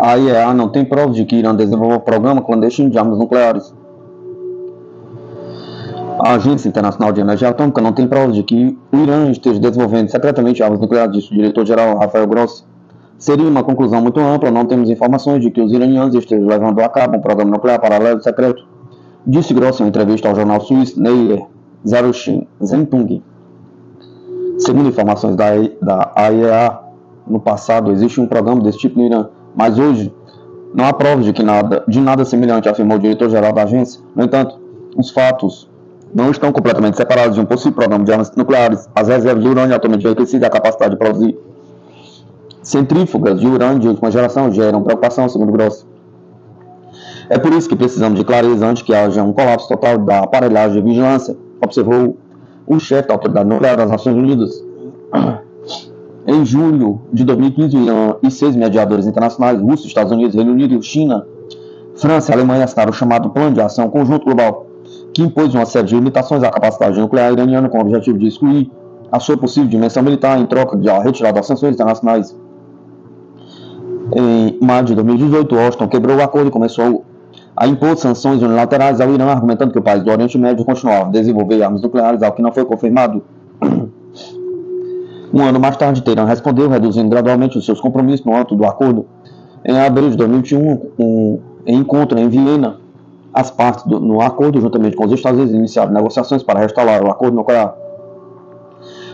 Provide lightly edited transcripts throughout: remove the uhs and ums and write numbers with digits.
A IEA não tem provas de que Irã desenvolveu um programa clandestino de armas nucleares. A Agência Internacional de Energia Atômica não tem provas de que o Irã esteja desenvolvendo secretamente armas nucleares, disse o diretor-geral Rafael Grossi. Seria uma conclusão muito ampla, não temos informações de que os iranianos estejam levando a cabo um programa nuclear paralelo secreto, disse Grossi em uma entrevista ao jornal suíço Neue Zerushin Zeitung. Segundo informações da IEA, no passado existe um programa desse tipo no Irã, mas hoje não há provas de nada semelhante, afirmou o diretor-geral da agência. No entanto, os fatos não estão completamente separados de um possível programa de armas nucleares. As reservas de urânio altamente enriquecido e a capacidade de produzir centrífugas de urânio de última geração geram preocupação, segundo Grossi. É por isso que precisamos de clareza antes que haja um colapso total da aparelhagem de vigilância, observou o chefe da Autoridade Nuclear das Nações Unidas. Em julho de 2015, o Irã e 6 mediadores internacionais, Rússia, Estados Unidos, Reino Unido, China, França e Alemanha, assinaram o chamado Plano de Ação Conjunto Global, que impôs uma série de limitações à capacidade nuclear iraniana com o objetivo de excluir a sua possível dimensão militar em troca de retirada das sanções internacionais. Em maio de 2018, Washington quebrou o acordo e começou a impor sanções unilaterais ao Irã, argumentando que o país do Oriente Médio continuava a desenvolver armas nucleares, algo que não foi confirmado. Um ano mais tarde, Teherã respondeu, reduzindo gradualmente os seus compromissos no âmbito do acordo. Em abril de 2021, em encontro em Viena, as partes no acordo, juntamente com os Estados Unidos, iniciaram negociações para restaurar o acordo nuclear.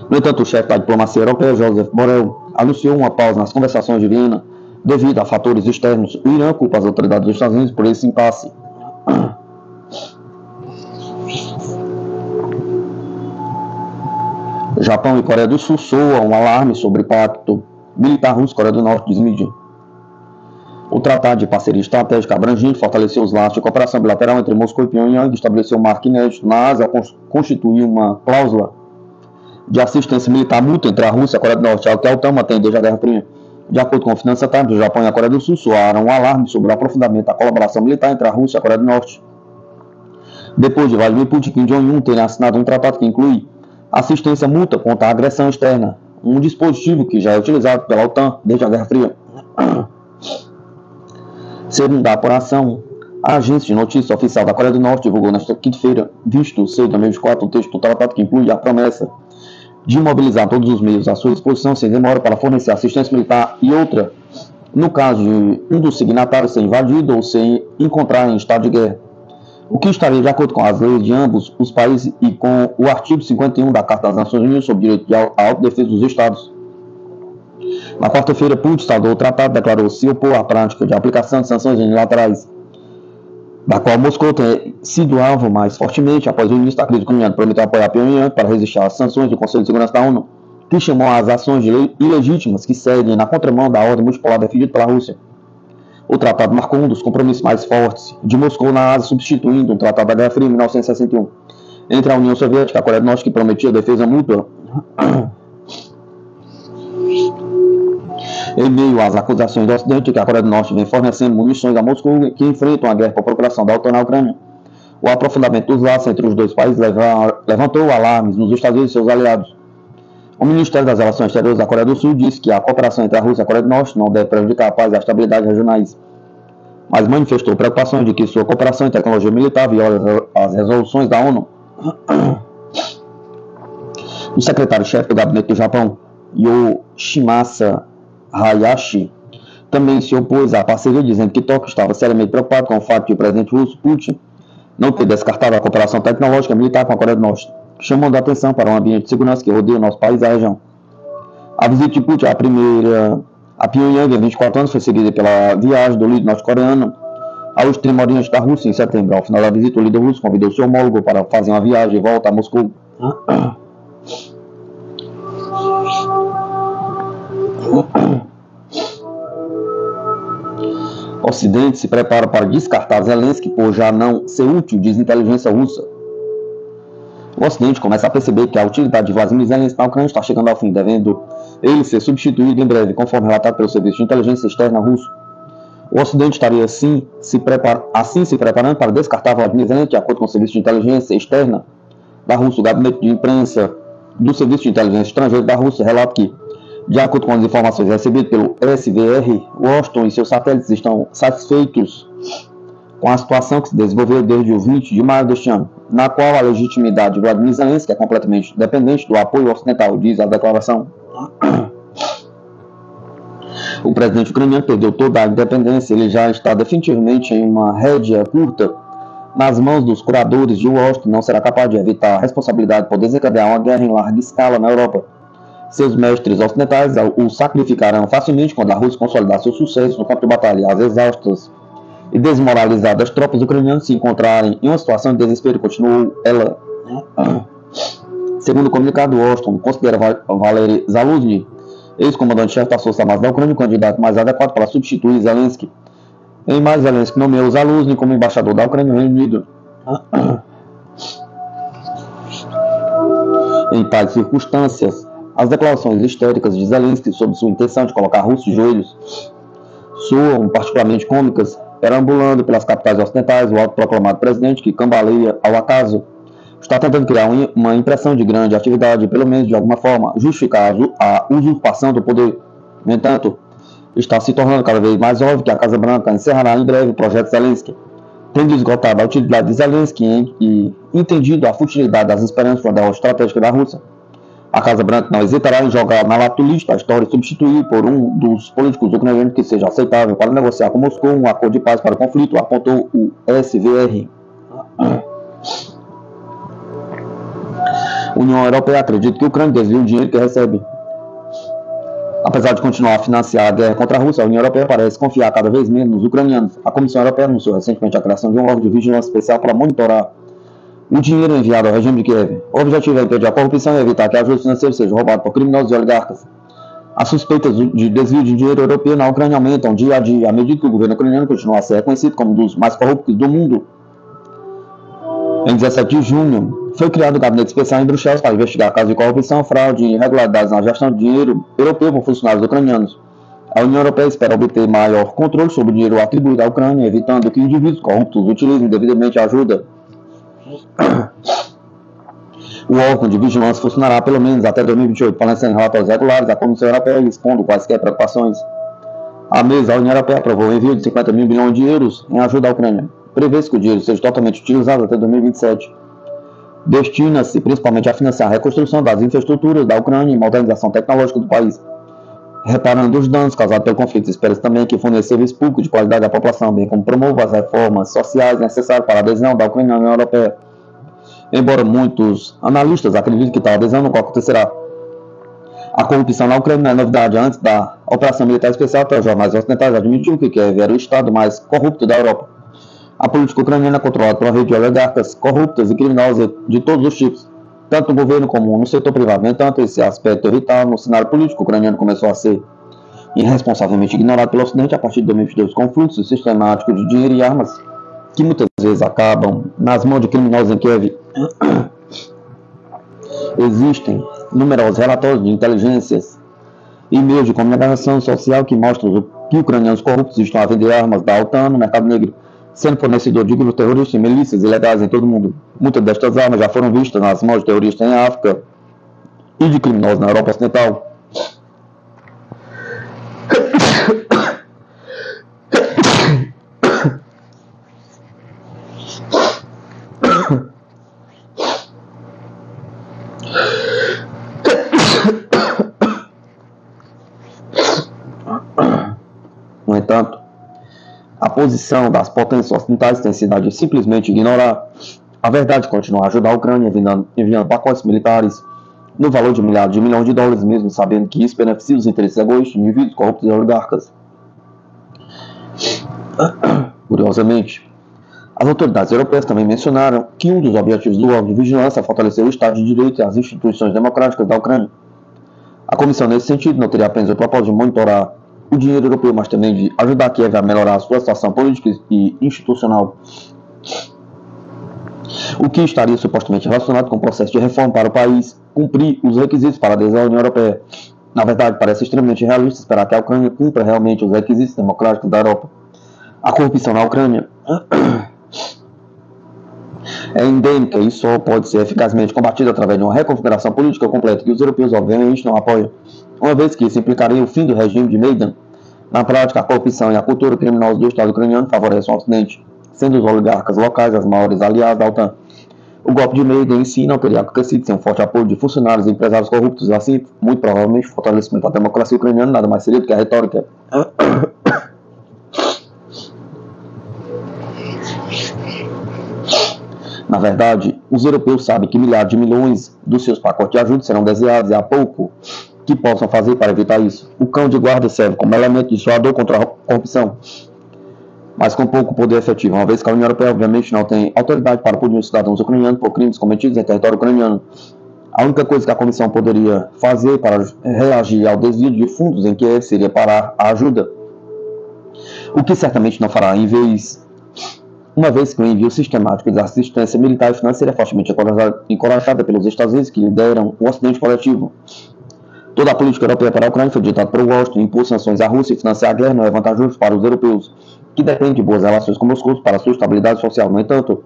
No entanto, o chefe da diplomacia europeia, Joseph Borrell, anunciou uma pausa nas conversações de Viena devido a fatores externos. O Irã culpa as autoridades dos Estados Unidos por esse impasse. Japão e Coreia do Sul soam um alarme sobre o pacto militar russo-Coreia do Norte, diz mídia. O Tratado de Parceria Estratégica Abrangente fortaleceu os laços de cooperação bilateral entre Moscou e Pyongyang, estabeleceu um marco inédito na Ásia, constituiu uma cláusula de assistência militar mútua entre a Rússia e a Coreia do Norte, algo que a OTAN mantém desde a Guerra Fria. De acordo com o Financial Times, o Japão e a Coreia do Sul soaram um alarme sobre o aprofundamento da colaboração militar entre a Rússia e a Coreia do Norte, depois de Vladimir Putin e Kim Jong-un terem assinado um tratado que inclui assistência mútua contra a agressão externa, um dispositivo que já é utilizado pela OTAN desde a Guerra Fria. Segundo a apuração, a agência de notícia oficial da Coreia do Norte divulgou nesta quinta-feira, visto 6 de 2024, o texto do tratado que inclui a promessa de mobilizar todos os meios à sua disposição sem demora para fornecer assistência militar e outra, no caso de um dos signatários ser invadido ou se encontrar em estado de guerra, o que estaria de acordo com as leis de ambos os países e com o artigo 51 da Carta das Nações Unidas sobre o direito à autodefesa dos Estados. Na quarta-feira, Putin saudou o tratado e declarou se opor à prática de aplicação de sanções unilaterais, da qual Moscou tem sido alvo mais fortemente após o início da crise ucraniana, prometeu apoiar Pyongyang para resistir às sanções do Conselho de Segurança da ONU, que chamou as ações ilegítimas que seguem na contramão da ordem multipolar defendida pela Rússia. O tratado marcou um dos compromissos mais fortes de Moscou na Ásia, substituindo um tratado da Guerra Fria em 1961 entre a União Soviética e a Coreia do Norte, que prometia defesa mútua. Em meio às acusações do Ocidente que a Coreia do Norte vem fornecendo munições a Moscou que enfrentam a guerra por procuração da OTAN na Ucrânia, o aprofundamento dos laços entre os dois países levantou alarmes nos Estados Unidos e seus aliados. O Ministério das Relações Exteriores da Coreia do Sul disse que a cooperação entre a Rússia e a Coreia do Norte não deve prejudicar a paz e a estabilidade regionais, mas manifestou preocupações de que sua cooperação em tecnologia militar viola as resoluções da ONU. O secretário-chefe do gabinete do Japão, Yoshimasa Hayashi, também se opôs à parceria, dizendo que Tóquio estava seriamente preocupado com o fato de o presidente russo Putin não ter descartado a cooperação tecnológica e militar com a Coreia do Norte, chamando a atenção para um ambiente de segurança que rodeia o nosso país e a região. A visita de Putin, a primeira a Pyongyang, em 24 anos, foi seguida pela viagem do líder norte-coreano ao extremo oriente da Rússia em setembro. Ao final da visita, o líder russo convidou seu homólogo para fazer uma viagem e volta a Moscou. O Ocidente se prepara para descartar Zelensky por já não ser útil, diz inteligência russa. O Ocidente começa a perceber que a utilidade de Vladimir Zelensky na Ucrânia está chegando ao fim, devendo ele ser substituído em breve, conforme relatado pelo Serviço de Inteligência Externa russo. O Ocidente estaria assim se preparando para descartar Vladimir Zelensky, de acordo com o Serviço de Inteligência Externa da Rússia. O gabinete de imprensa do Serviço de Inteligência Estrangeiro da Rússia relata que De acordo com as informações recebidas pelo SVR, Washington e seus satélites estão satisfeitos com a situação que se desenvolveu desde o 20 de maio deste ano, na qual a legitimidade de Vladimir Zelensky é completamente dependente do apoio ocidental, diz a declaração. O presidente ucraniano perdeu toda a independência, ele já está definitivamente em uma rédea curta nas mãos dos curadores de Washington, não será capaz de evitar a responsabilidade por desencadear uma guerra em larga escala na Europa. Seus mestres ocidentais o sacrificarão facilmente quando a Rússia consolidar seu sucesso no campo de batalha. As exaustas e desmoralizadas tropas ucranianas se encontrarem em uma situação de desespero, continuou ela. Segundo o comunicado, Washington considera Valery Zaluzny, ex-comandante-chefe das Forças Armadas da Ucrânia, o candidato mais adequado para substituir Zelensky. Em maio, Zelensky nomeou Zaluzny como embaixador da Ucrânia no Reino Unido. Em tais circunstâncias, as declarações histéricas de Zelensky sobre sua intenção de colocar a Rússia de joelhos soam particularmente cômicas, perambulando pelas capitais ocidentais. O autoproclamado presidente, que cambaleia ao acaso, está tentando criar uma impressão de grande atividade e, pelo menos de alguma forma, justificar a usurpação do poder. No entanto, está se tornando cada vez mais óbvio que a Casa Branca encerrará em breve o projeto Zelensky. Tendo esgotado a utilidade de Zelensky e entendido a futilidade das esperanças de uma derrota estratégica da Rússia, a Casa Branca não hesitará em jogar na lata do lixo a história e substituir por um dos políticos ucranianos que seja aceitável para negociar com Moscou um acordo de paz para o conflito, apontou o SVR. A União Europeia acredita que a Ucrânia desvia o dinheiro que recebe. Apesar de continuar a financiar a guerra contra a Rússia, a União Europeia parece confiar cada vez menos nos ucranianos. A Comissão Europeia anunciou recentemente a criação de um órgão de vigilância especial para monitorar o dinheiro enviado ao regime de Kiev. O objetivo é impedir a corrupção e evitar que a ajuda financeira seja roubada por criminosos e oligarcas. As suspeitas de desvio de dinheiro europeu na Ucrânia aumentam dia a dia, à medida que o governo ucraniano continua a ser reconhecido como um dos mais corruptos do mundo. Em 17 de junho, foi criado um gabinete especial em Bruxelas para investigar casos de corrupção, fraude e irregularidades na gestão de dinheiro europeu por funcionários ucranianos. A União Europeia espera obter maior controle sobre o dinheiro atribuído à Ucrânia, evitando que indivíduos corruptos utilizem indevidamente a ajuda. O órgão de vigilância funcionará pelo menos até 2028, fornecendo relatórios regulares à Comissão Europeia e expondo quaisquer preocupações. Há meses, a União Europeia aprovou o envio de 50 mil bilhões de euros em ajuda à Ucrânia. Prevê-se que o dinheiro seja totalmente utilizado até 2027. Destina-se principalmente a financiar a reconstrução das infraestruturas da Ucrânia e modernização tecnológica do país. Reparando os danos causados pelo conflito, espera-se também que forneça serviço público de qualidade à população, bem como promova as reformas sociais necessárias para a adesão da Ucrânia à União Europeia. Embora muitos analistas acreditem que tal adesão nunca acontecerá. A corrupção na Ucrânia não é novidade. Antes da operação militar especial, até os jornais ocidentais admitiram que Kiev era o estado mais corrupto da Europa. A política ucraniana é controlada por uma rede de oligarcas corruptas e criminosas de todos os tipos, tanto no governo como no setor privado. No entanto, esse aspecto vital no cenário político ucraniano começou a ser irresponsavelmente ignorado pelo Ocidente a partir de 2022, com fluxos sistemáticos de dinheiro e armas que muitas vezes acabam nas mãos de criminosos em Kiev. Existem numerosos relatórios de inteligências e meios de comunicação social que mostram que ucranianos corruptos estão a vender armas da OTAN no mercado negro, sendo fornecedor de grupos terroristas e milícias ilegais em todo o mundo. Muitas destas armas já foram vistas nas mãos de terroristas em África e de criminosos na Europa Ocidental. No entanto, a posição das potências ocidentais tem sido a de simplesmente ignorar a verdade e continuar a ajudar a Ucrânia enviando pacotes militares no valor de milhares de milhões de dólares, mesmo sabendo que isso beneficia os interesses egoístas de indivíduos corruptos e oligarcas. Curiosamente, as autoridades europeias também mencionaram que um dos objetivos do órgão de vigilância é fortalecer o Estado de Direito e as instituições democráticas da Ucrânia. A comissão, nesse sentido, não teria apenas o propósito de monitorar o dinheiro europeu, mas também de ajudar Kiev a melhorar a sua situação política e institucional, o que estaria supostamente relacionado com o processo de reforma para o país cumprir os requisitos para a adesão à União Europeia. Na verdade, parece extremamente realista esperar que a Ucrânia cumpra realmente os requisitos democráticos da Europa. A corrupção na Ucrânia é endêmica e só pode ser eficazmente combatida através de uma reconfiguração política completa que os europeus obviamente não apoiam. uma vez que isso implicaria o fim do regime de Maidan. Na prática, a corrupção e a cultura criminosa do Estado ucraniano favorecem o Ocidente, sendo os oligarcas locais as maiores aliadas da OTAN. O golpe de Maidan em si não teria acontecido sem um forte apoio de funcionários e empresários corruptos, assim, muito provavelmente, o fortalecimento da democracia ucraniana nada mais seria do que a retórica. Na verdade, os europeus sabem que milhares de milhões dos seus pacotes de ajuda serão desviados e há pouco que possam fazer para evitar isso. O cão de guarda serve como elemento dissuador contra a corrupção, mas com pouco poder efetivo, uma vez que a União Europeia obviamente não tem autoridade para punir os cidadãos ucranianos por crimes cometidos em território ucraniano. A única coisa que a Comissão poderia fazer para reagir ao desvio de fundos em Kiev seria parar a ajuda, o que certamente não fará, uma vez que o envio sistemático de assistência militar e financeira é fortemente encorajada pelos Estados Unidos que lideram o Ocidente coletivo. Toda a política europeia para a Ucrânia foi ditada por Washington, impor sanções à Rússia e financiar a guerra não é vantajoso para os europeus, que dependem de boas relações com Moscou para sua estabilidade social. No entanto,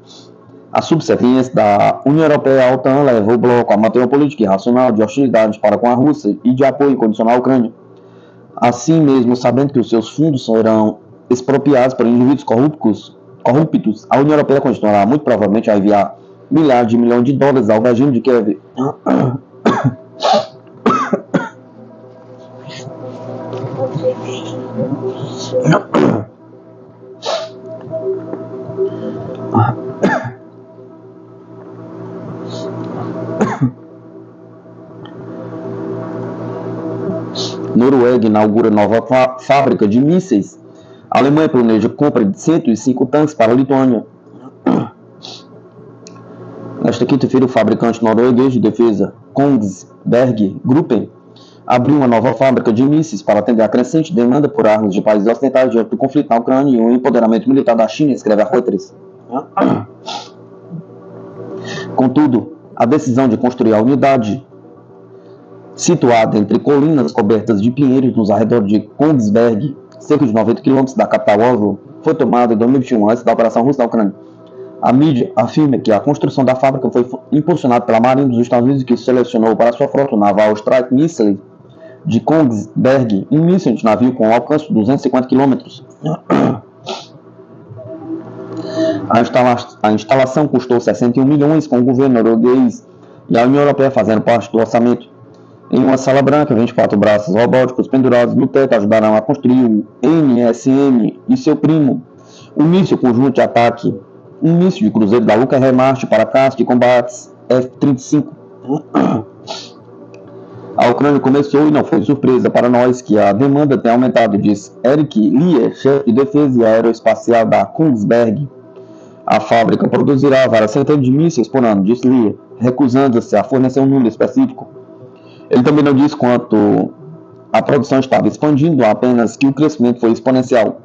a subserviência da União Europeia à OTAN leva o bloco a manter uma política irracional de hostilidade para com a Rússia e de apoio incondicional à Ucrânia. Assim mesmo, sabendo que os seus fundos serão expropriados por indivíduos corruptos, a União Europeia continuará muito provavelmente a enviar milhares de milhões de dólares ao regime de Kiev. Noruega inaugura nova fábrica de mísseis. A Alemanha planeja compra de 105 tanques para a Lituânia. Nesta quinta-feira, o fabricante norueguês de defesa Kongsberg Gruppen abriu uma nova fábrica de mísseis para atender a crescente demanda por armas de países ocidentais diante do conflito na Ucrânia e o empoderamento militar da China, escreve a Reuters. Contudo, a decisão de construir a unidade, situada entre colinas cobertas de pinheiros nos arredores de Kongsberg, cerca de 90 km da capital Oslo, foi tomada em 2021, antes da operação russa na Ucrânia. A mídia afirma que a construção da fábrica foi impulsionada pela Marinha dos Estados Unidos, que selecionou para sua frota o naval Strike Missile de Kongsberg, um míssil de navio com alcance de 250 km. A instalação custou 61 milhões, com o governo norueguês e a União Europeia fazendo parte do orçamento. Em uma sala branca, 24 braços robóticos pendurados no teto ajudarão a construir o NSM e seu primo, um míssil conjunto de ataque, um míssil de cruzeiro da Lockheed para caça de combates F-35. A Ucrânia começou e não foi surpresa para nós que a demanda tem aumentado, diz Eric Lier, chefe de defesa aeroespacial da Kongsberg. A fábrica produzirá várias centenas de mísseis por ano, disse Lier, recusando-se a fornecer um número específico. Ele também não diz quanto a produção estava expandindo, apenas que o crescimento foi exponencial.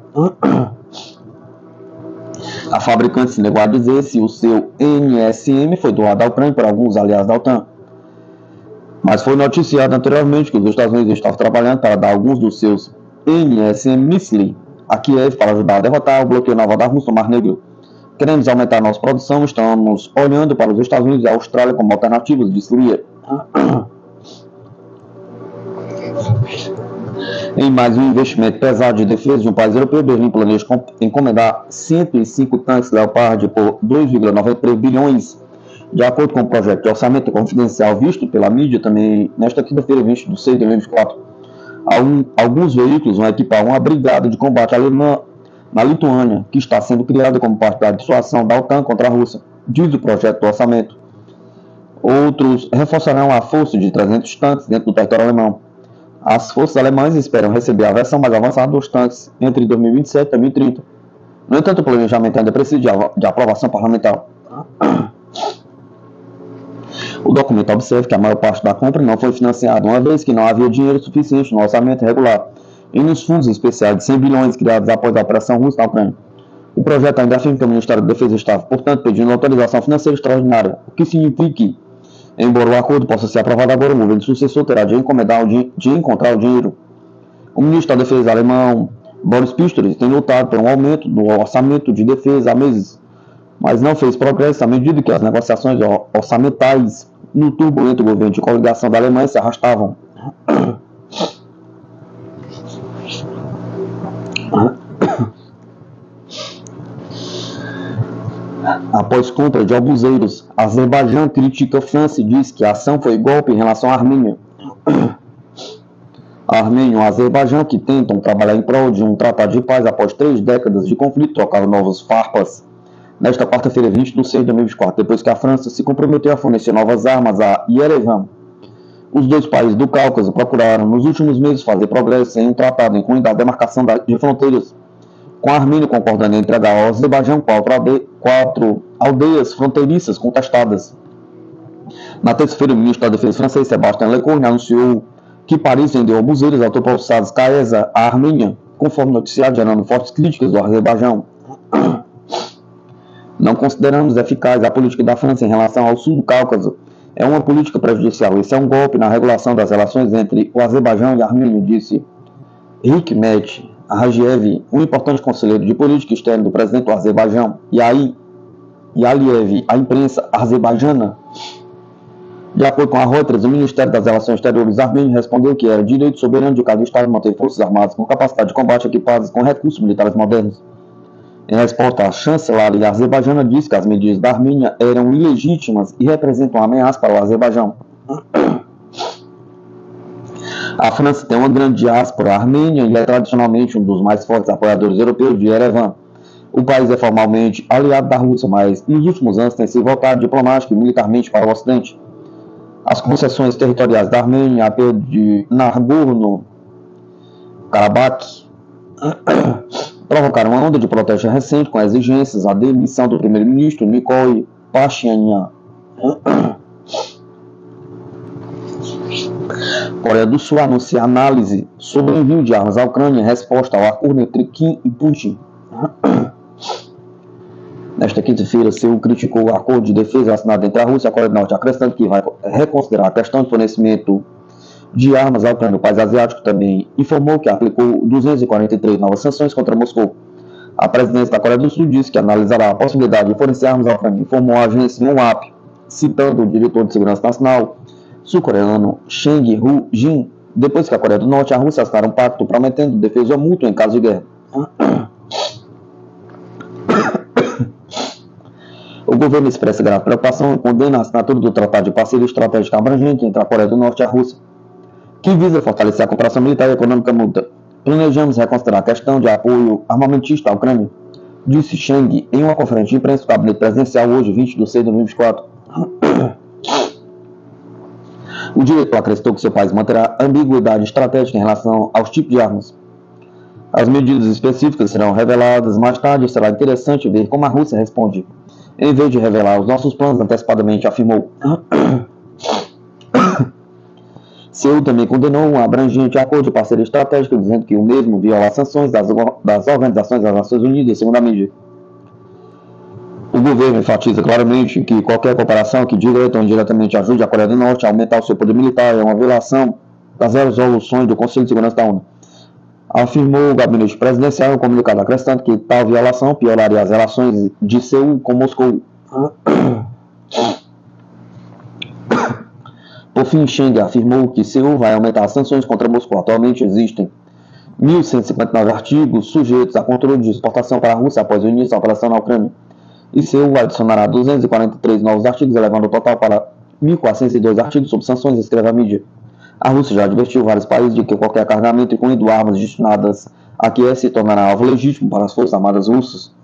A fabricante se negou a dizer se o seu NSM foi doado à Ucrânia por alguns aliados da OTAN. Mas foi noticiado anteriormente que os Estados Unidos estavam trabalhando para dar alguns dos seus NSM mísseis a Kiev para ajudar a derrotar o bloqueio naval da Rússia no Mar Negro. Queremos aumentar nossa produção, estamos olhando para os Estados Unidos e a Austrália como alternativas, disse Lier. Em mais um investimento pesado de defesa de um país europeu, Berlim planeja encomendar 105 tanques Leopard por 2,93 bilhões, de acordo com o projeto de orçamento confidencial visto pela mídia também nesta quinta-feira, 20 de 6 de 2024. Alguns veículos vão equipar uma brigada de combate alemã na Lituânia, que está sendo criada como parte da dissuasão da OTAN contra a Rússia, diz o projeto do orçamento. Outros reforçarão a força de 300 tanques dentro do território alemão. As forças alemãs esperam receber a versão mais avançada dos tanques entre 2027 e 2030. No entanto, o planejamento ainda precisa de aprovação parlamentar. O documento observa que a maior parte da compra não foi financiada, uma vez que não havia dinheiro suficiente no orçamento regular e nos fundos especiais de 100 bilhões criados após a operação russa na Ucrânia. O projeto ainda afirma que o Ministério da Defesa estava, portanto, pedindo autorização financeira extraordinária, o que significa que, embora o acordo possa ser aprovado agora, o governo sucessor terá de encontrar o dinheiro. O ministro da Defesa alemão, Boris Pistorius, tem lutado por um aumento do orçamento de defesa há meses, mas não fez progresso à medida que as negociações orçamentais no turbulento governo de coligação da Alemanha se arrastavam. Após compra de obuseiros, Azerbaijão critica a França e diz que a ação foi golpe em relação à Armênia. A Armênia e o Azerbaijão, que tentam trabalhar em prol de um tratado de paz após 3 décadas de conflito, trocaram novos farpas nesta quarta-feira, 20 de 6 de 2024, depois que a França se comprometeu a fornecer novas armas a Yerevan. Os dois países do Cáucaso procuraram, nos últimos meses, fazer progresso em um tratado incluindo a demarcação de fronteiras, com a Armênia concordando em entregar ao Azerbaijão 4 aldeias fronteiriças contestadas. Na terça-feira, o ministro da Defesa francês, Sébastien Lecornu, anunciou que Paris vendeu obuseiros autopropulsados Kaesa à Armênia, conforme noticiado, gerando fortes críticas do Azerbaijão. Não consideramos eficaz a política da França em relação ao sul do Cáucaso. É uma política prejudicial. Esse é um golpe na regulação das relações entre o Azerbaijão e a Armênia, disse Hikmet Hajiev, um importante conselheiro de política externa do presidente do Azerbaijão, e Aliyev, a imprensa azerbaijana. De acordo com a Reuters, o Ministério das Relações Exteriores armênio respondeu que era direito soberano de cada Estado manter forças armadas com capacidade de combate equipadas com recursos militares modernos. Em resposta, a chanceler azerbaijana disse que as medidas da Armênia eram ilegítimas e representam uma ameaça para o Azerbaijão. A França tem uma grande diáspora armênia e é tradicionalmente um dos mais fortes apoiadores europeus de Yerevan. O país é formalmente aliado da Rússia, mas nos últimos anos tem se voltado diplomática e militarmente para o Ocidente. As concessões territoriais da Armênia, a de Nagorno-Karabakh, provocaram uma onda de protesto recente com exigências à demissão do primeiro-ministro Nikol Pashinyan. Coreia do Sul anuncia análise sobre o envio de armas à Ucrânia em resposta ao acordo entre Kim e Putin. Nesta quinta-feira, Seul criticou o acordo de defesa assinado entre a Rússia e a Coreia do Norte, acrescentando que vai reconsiderar a questão de fornecimento de armas à Ucrânia. O país asiático também informou que aplicou 243 novas sanções contra Moscou. A presidência da Coreia do Sul disse que analisará a possibilidade de fornecer armas à Ucrânia, informou a agência Yonhap, citando o diretor de segurança nacional sul-coreano Chang Hu-jin, depois que a Coreia do Norte e a Rússia assinaram um pacto prometendo defesa mútua em caso de guerra. O governo expressa grave preocupação e condena a assinatura do Tratado de Parceria Estratégica Abrangente entre a Coreia do Norte e a Rússia, que visa fortalecer a cooperação militar e econômica mútua. Planejamos reconsiderar a questão de apoio armamentista à Ucrânia, disse Chang em uma conferência de imprensa do gabinete presidencial hoje, 20 de 6 de 2024. O diretor acrescentou que seu país manterá ambiguidade estratégica em relação aos tipos de armas. As medidas específicas serão reveladas mais tarde e será interessante ver como a Rússia responde, em vez de revelar os nossos planos antecipadamente, afirmou. Seul também condenou um abrangente acordo de parceria estratégica, dizendo que o mesmo viola as sanções das organizações das Nações Unidas, segundo a mídia. O governo enfatiza claramente que qualquer cooperação que direta ou indiretamente ajude a Coreia do Norte a aumentar o seu poder militar é uma violação das resoluções do Conselho de Segurança da ONU. Afirmou o gabinete presidencial em um comunicado, acrescentando que tal violação pioraria as relações de Seul com Moscou. Por fim, Chang afirmou que Seul vai aumentar as sanções contra Moscou. Atualmente existem 1.159 artigos sujeitos a controle de exportação para a Rússia após o início da operação na Ucrânia. E Seul adicionará 243 novos artigos, elevando o total para 1.402 artigos sob sanções, escreve a mídia. A Rússia já advertiu vários países de que qualquer carregamento, incluindo armas destinadas a Kiev, se tornará alvo legítimo para as Forças Armadas russas.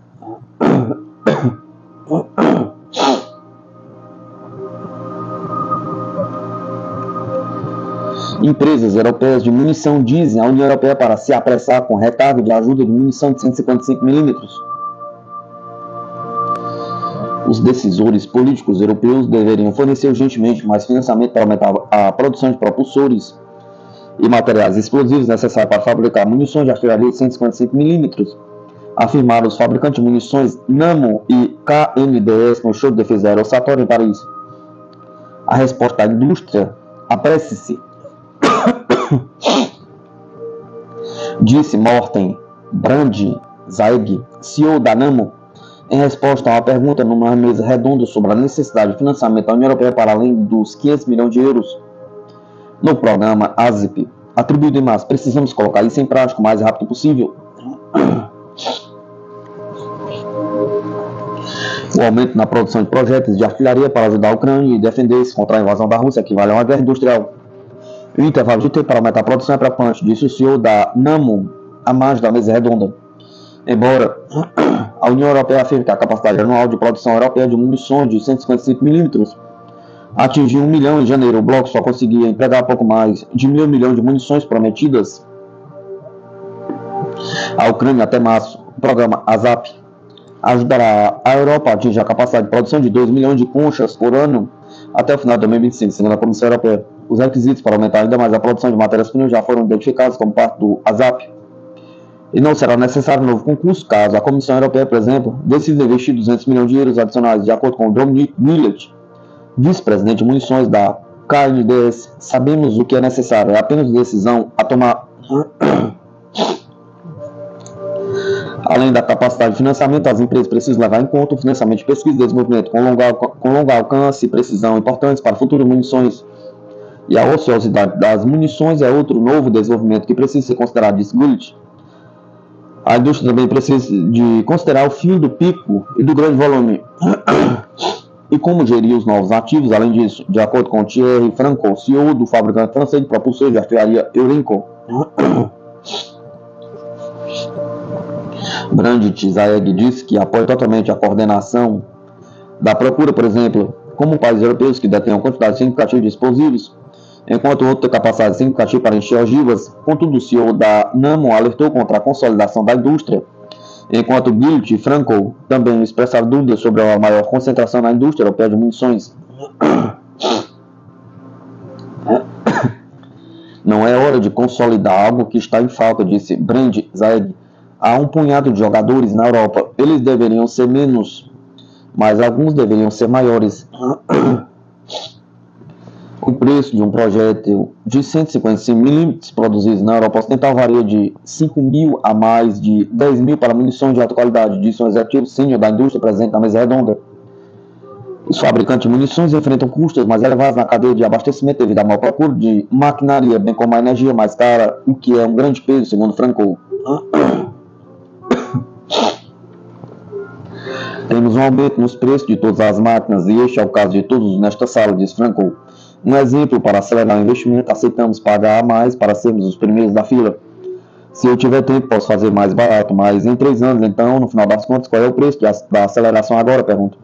Empresas europeias de munição dizem à União Europeia para se apressar com recarga de ajuda de munição de 155 mm. Os decisores políticos europeus deveriam fornecer urgentemente mais financiamento para aumentar a produção de propulsores e materiais explosivos necessários para fabricar munições de artilharia de 155 mm, afirmaram os fabricantes de munições Nammo e KNDS no show de defesa aerosatória em Paris. A resposta da indústria: apresse-se, disse Morten Brandzaeg, CEO da Nammo, em resposta a uma pergunta numa mesa redonda sobre a necessidade de financiamento da União Europeia para além dos 500 milhões de euros no programa ASIP, atribuído em março. Precisamos colocar isso em prática o mais rápido possível. O aumento na produção de projéteis de artilharia para ajudar a Ucrânia e defender-se contra a invasão da Rússia equivale a uma guerra industrial. O intervalo de tempo para aumentar a produção é preocupante, disse o CEO da NAMO à margem da mesa redonda. Embora a União Europeia afirme que a capacidade anual de produção europeia de munições de 155 mm atingiu 1 milhão em janeiro, o bloco só conseguia empregar pouco mais de meio milhão de munições prometidas à Ucrânia até março. O programa ASAP ajudará a Europa a atingir a capacidade de produção de 2 milhões de conchas por ano até o final de 2025, segundo a Comissão Europeia. Os requisitos para aumentar ainda mais a produção de matérias-primas já foram identificados como parte do ASAP. E não será necessário um novo concurso caso a Comissão Europeia, por exemplo, decida investir 200 milhões de euros adicionais, de acordo com Dominic Millet, vice-presidente de munições da KNDS. Sabemos o que é necessário, é apenas decisão a tomar. Além da capacidade de financiamento, as empresas precisam levar em conta o financiamento de pesquisa e desenvolvimento com longo alcance e precisão importantes para futuras munições. E a ociosidade das munições é outro novo desenvolvimento que precisa ser considerado, disse Gullit. A indústria também precisa de considerar o fim do pico e do grande volume e como gerir os novos ativos. Além disso, de acordo com Thierry Franco, CEO do fabricante francês de propulsores de artilharia Eurenco, Brandit Zaeg disse que apoia totalmente a coordenação da procura, por exemplo, como países europeus que detêm uma quantidade significativa de explosivos, enquanto outro tem capacidade significativa para encher ogivas. Contudo, o CEO da NAMO alertou contra a consolidação da indústria, enquanto Gullit e Franco também expressaram dúvidas sobre a maior concentração na indústria europeia de munições. Não é hora de consolidar algo que está em falta, disse Brandit Zaeg. Há um punhado de jogadores na Europa. Eles deveriam ser menos, mas alguns deveriam ser maiores. O preço de um projétil de 155 mm produzidos na Europa Ocidental varia de 5 mil a mais de 10 mil para munições de alta qualidade, disse um executivo sênior da indústria presente na mesa redonda. Os fabricantes de munições enfrentam custos mais elevados na cadeia de abastecimento devido à maior procura de maquinaria, bem como a energia mais cara, o que é um grande peso, segundo Franco. Temos um aumento nos preços de todas as máquinas e este é o caso de todos nesta sala, disse Franco. Um exemplo para acelerar o investimento, aceitamos pagar mais para sermos os primeiros da fila. Se eu tiver tempo, posso fazer mais barato, mas em 3 anos, então, no final das contas, qual é o preço da aceleração agora? Pergunto.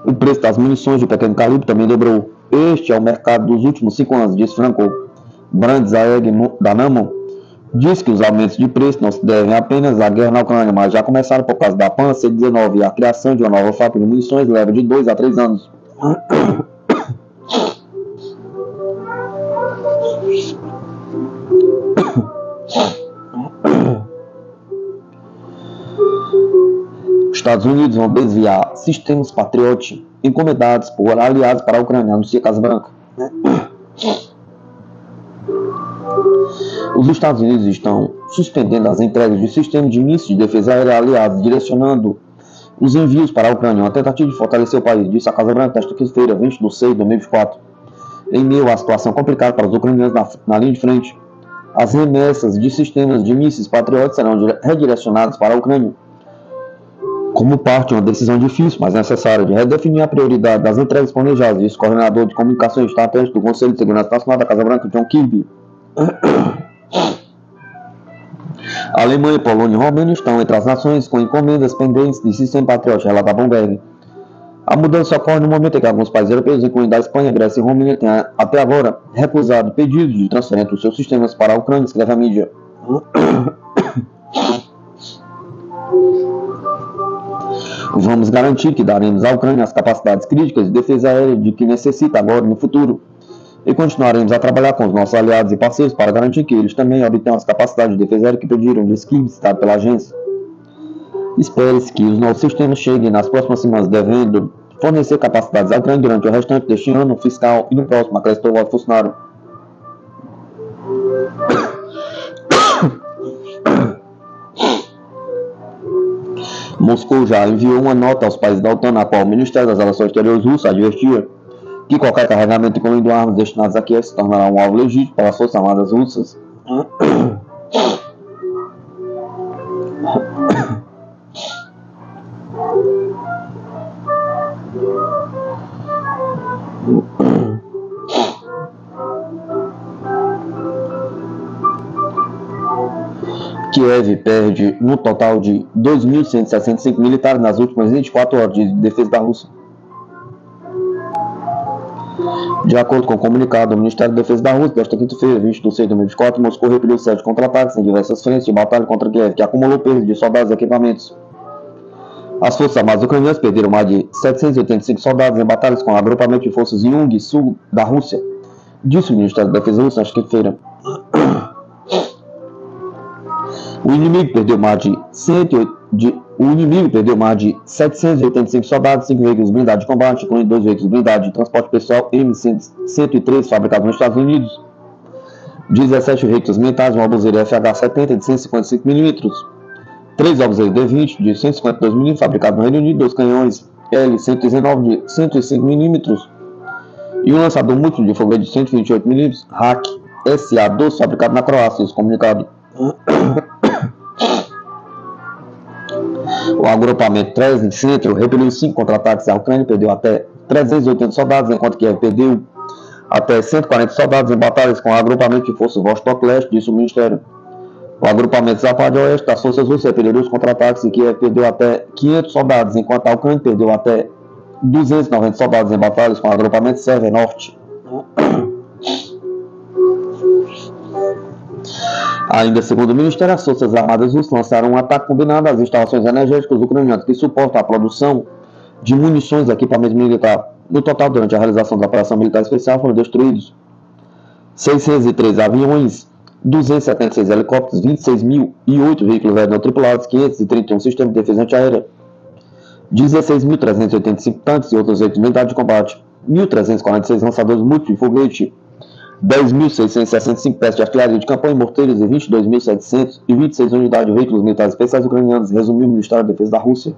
O preço das munições de pequeno calibre também dobrou. Este é o mercado dos últimos 5 anos, disse Franco. Brandit Zaeg, da NAMO, diz que os aumentos de preço não se devem apenas à guerra na Ucrânia, mas já começaram por causa da PAN-C-19 e a criação de uma nova fábrica de munições leva de 2 a 3 anos. Os Estados Unidos vão desviar sistemas Patriot encomendados por aliados para a Ucrânia, anuncia Casa Branca. Os Estados Unidos estão suspendendo as entregas de sistemas de mísseis de defesa aérea aliados, direcionando os envios para a Ucrânia, uma tentativa de fortalecer o país, disse a Casa Branca nesta quinta-feira, 20 de 6 de 2024. Em meio à situação complicada para os ucranianos na linha de frente, as remessas de sistemas de mísseis Patriot serão redirecionadas para a Ucrânia, como parte de uma decisão difícil, mas necessária, de redefinir a prioridade das entregas planejadas, disse o coordenador de comunicações estratégicas do Conselho de Segurança Nacional da Casa Branca, John Kirby. A Alemanha, Polônia e Romênia estão entre as nações com encomendas pendentes de sistema Patriot, relata Bloomberg. A mudança ocorre no momento em que alguns países europeus, incluindo a Espanha, Grécia e Romênia, têm até agora recusado pedidos de transferência dos seus sistemas para a Ucrânia, escreve a mídia. Vamos garantir que daremos à Ucrânia as capacidades críticas de defesa aérea de que necessita agora e no futuro. E continuaremos a trabalhar com os nossos aliados e parceiros para garantir que eles também obtenham as capacidades de defesa aérea que pediram, disse Kirby, citado pela agência. Espere-se que os novos sistemas cheguem nas próximas semanas, devendo fornecer capacidades à Ucrânia durante o restante deste ano fiscal e no próximo, acrescentou o alto funcionário. Moscou já enviou uma nota aos países da OTAN, na qual o Ministério das Relações Exteriores russo advertia que qualquer carregamento incluindo armas destinadas a Kiev se tornará um alvo legítimo para as Forças Armadas russas. Kiev perde no total de 2.165 militares nas últimas 24 horas de defesa da Rússia. De acordo com o comunicado do Ministério da Defesa da Rússia, desta quinta-feira, 20 de 6 de 2024, Moscou repeliu 7 contra-ataques em diversas frentes de batalha contra Kiev, que acumulou perdas de soldados e equipamentos. As Forças Armadas ucranianas perderam mais de 785 soldados em batalhas com o agrupamento de forças Jung Sul da Rússia, disse o Ministério da Defesa russo nesta quinta-feira. O inimigo perdeu mais de 785 soldados, 5 veículos blindados de combate, incluindo 2 veículos blindados de transporte pessoal M103 fabricados nos Estados Unidos, 17 veículos militares, uma obuseira FH-70 de 155 mm, 3 obuseiros D-20 de 152 mm fabricados no Reino Unido, 2 canhões L-119 de 105 mm e um lançador múltiplo de foguete de 128 mm HAK SA-12 fabricado na Croácia, esse comunicado. O agrupamento 13 de Centro repeliu 5 contra-ataques à Ucrânia e perdeu até 380 soldados, enquanto que perdeu até 140 soldados em batalhas com o agrupamento de forças Vostok Leste, disse o Ministério. O agrupamento Zapad Oeste das forças russas repeliu os contra-ataques e Kiev perdeu até 500 soldados, enquanto a Ucrânia perdeu até 290 soldados em batalhas com o agrupamento Sever Norte. Ainda segundo o Ministério, as Forças Armadas russas lançaram um ataque combinado às instalações energéticas ucranianas que suportam a produção de munições e equipamentos militares. No total, durante a realização da operação militar especial, foram destruídos 603 aviões, 276 helicópteros, 26.008 veículos aéreos não tripulados, 531 sistemas de defesa antiaérea, 16.385 tanques e outros veículos militares de combate, 1.346 lançadores múltiplos de foguete, 10.665 peças de artilharia de campanha e morteiros e 22.726 unidades de veículos militares especiais ucranianos, resumiu o Ministério da Defesa da Rússia.